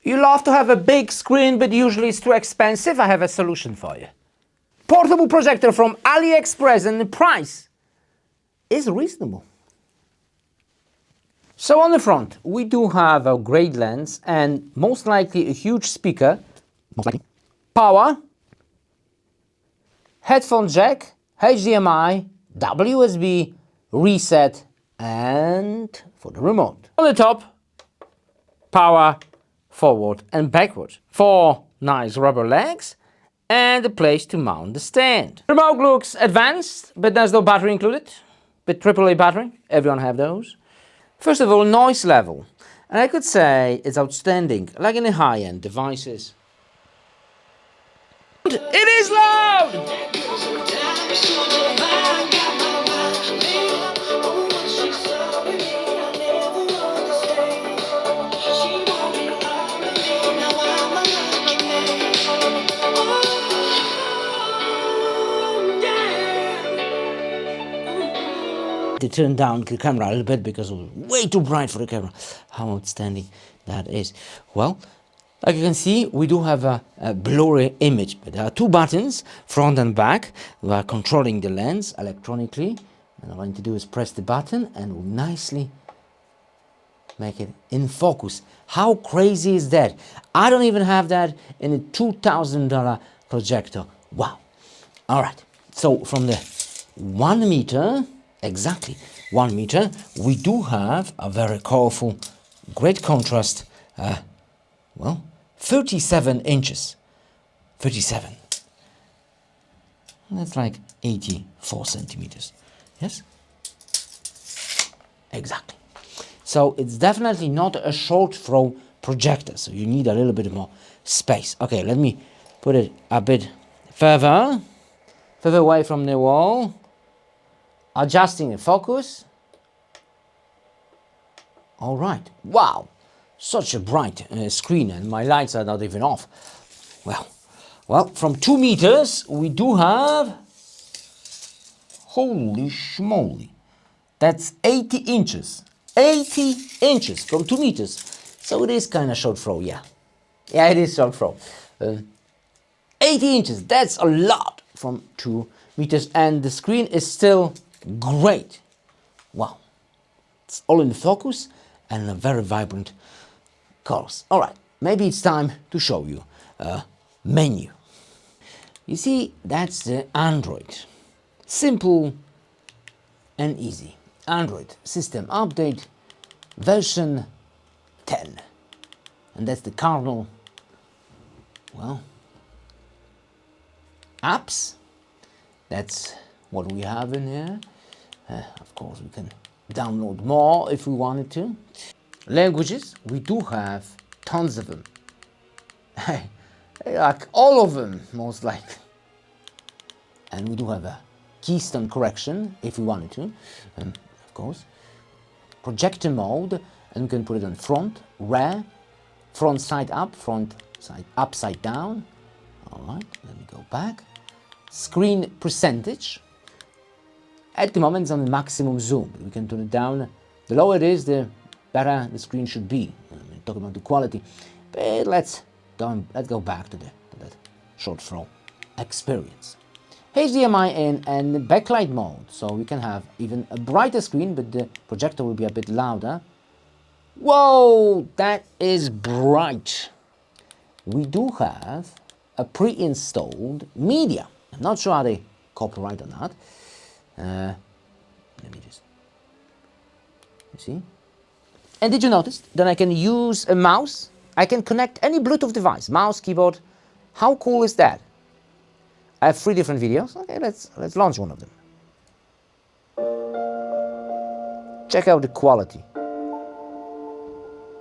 You love to have a big screen, but usually it's too expensive. I have a solution for you. Portable projector from AliExpress, and the price is reasonable. So on the front, we do have a great lens and most likely a huge speaker, most likely, power, headphone jack, HDMI, USB, reset, and for the remote. On the top, power, forward and backward. 4 nice rubber legs and a place to mount the stand. Remote looks advanced, but there's no battery included. But AAA battery, everyone have those. First of all, noise level. And I could say it's outstanding, like in the high-end devices. It is loud! To turn down the camera a little bit because it was way too bright for the camera. How outstanding that is. Well, like you can see, we do have a blurry image, but there are 2 buttons, front and back. We are controlling the lens electronically. And all I need to do is press the button and we'll nicely make it in focus. How crazy is that? I don't even have that in a $2,000 projector. Wow. All right. So from the 1 meter, exactly 1 meter, we do have a very colorful, great contrast, well, 37 inches. 37. That's like 84 centimeters. Yes? Exactly. So it's definitely not a short throw projector, so you need a little bit more space. Okay, let me put it a bit further away from the wall. Adjusting the focus. All right. Wow. Such a bright screen, and my lights are not even off. Well, from 2 meters, we do have, holy schmoly, that's 80 inches. 80 inches from 2 meters. So it is kind of short throw, yeah. Yeah, it is short throw. 80 inches, that's a lot from 2 meters, and the screen is still great. Wow. It's all in focus and a very vibrant colors. All right, maybe it's time to show you a menu. You see, that's the Android. Simple and easy. Android system update version 10. And that's the cardinal, well, apps. That's what we have in here. Of course, we can download more if we wanted to. Languages, we do have tons of them. Like all of them, most likely. And we do have a keystone correction if we wanted to, of course. Projector mode, and we can put it on front, rear, front side up, front side upside down. All right, let me go back. Screen percentage. At the moment it's on the maximum zoom. We can turn it down. The lower it is, the better the screen should be. I'm talking about the quality. But let's go back to that short throw experience. HDMI in and backlight mode, so we can have even a brighter screen, but the projector will be a bit louder. Whoa, that is bright. We do have a pre-installed media. I'm not sure how they copyright or not. Let me just, you see? And did you notice that I can use a mouse? I can connect any Bluetooth device, mouse, keyboard. How cool is that? I have 3 different videos. Okay, let's launch one of them. Check out the quality.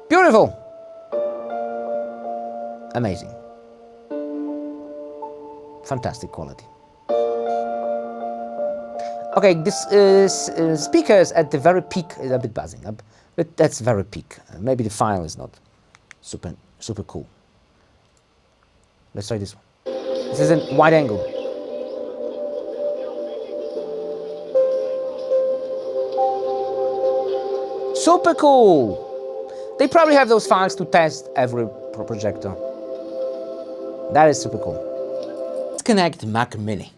Beautiful. Amazing. Fantastic quality. Okay, this speakers at the very peak is a bit buzzing, but that's very peak. Maybe the file is not super cool. Let's try this one. This is a wide angle. Super cool. They probably have those files to test every projector. That is super cool. Let's connect Mac Mini.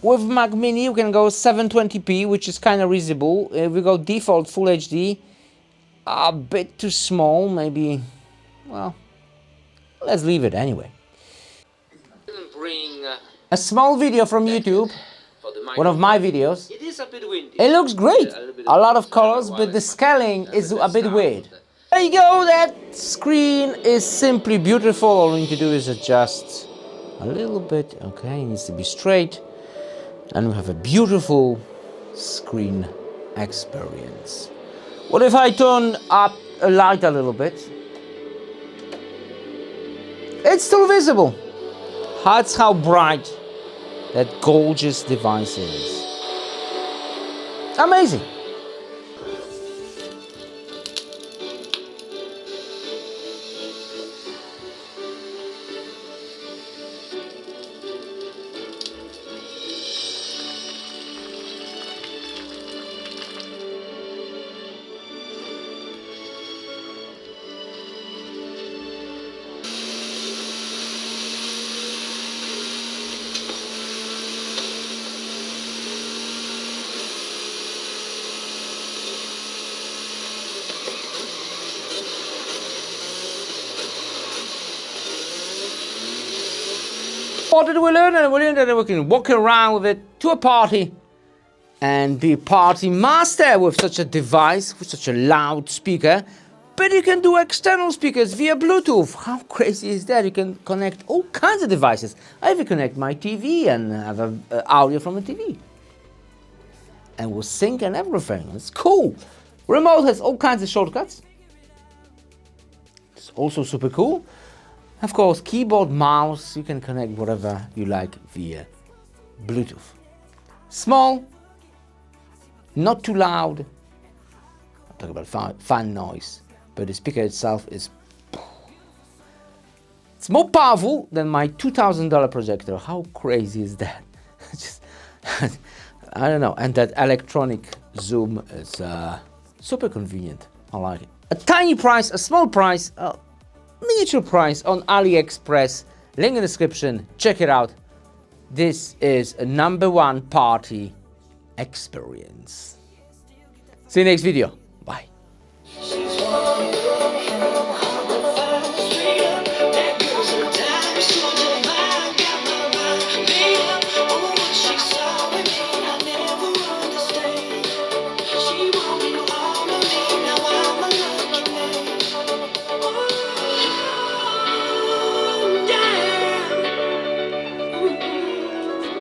With Mac Mini you can go 720p, which is kind of reasonable. If we go default Full HD, a bit too small, maybe, well, let's leave it anyway. A small video from YouTube, one of my videos. It looks great, a lot of colors, but the scaling is a bit weird. There you go, that screen is simply beautiful. All we need to do is adjust a little bit. Okay, it needs to be straight. And we have a beautiful screen experience. What if I turn up a light a little bit? It's still visible. That's how bright that gorgeous device is. Amazing. What did we learn? And we learned that we can walk around with it to a party and be party master with such a device, with such a loud speaker. But you can do external speakers via Bluetooth. How crazy is that? You can connect all kinds of devices. I even connect my TV and have audio from the TV. And we'll sync and everything. It's cool. Remote has all kinds of shortcuts. It's also super cool. Of course, keyboard, mouse, you can connect whatever you like via Bluetooth. Small, not too loud. I'm talking about fan noise, but the speaker itself is... It's more powerful than my $2,000 projector. How crazy is that? Just, I don't know. And that electronic zoom is super convenient. I like it. A tiny price, a small price, miniature price on AliExpress, link in the description, check it out. This is a #1 party experience. See you next video.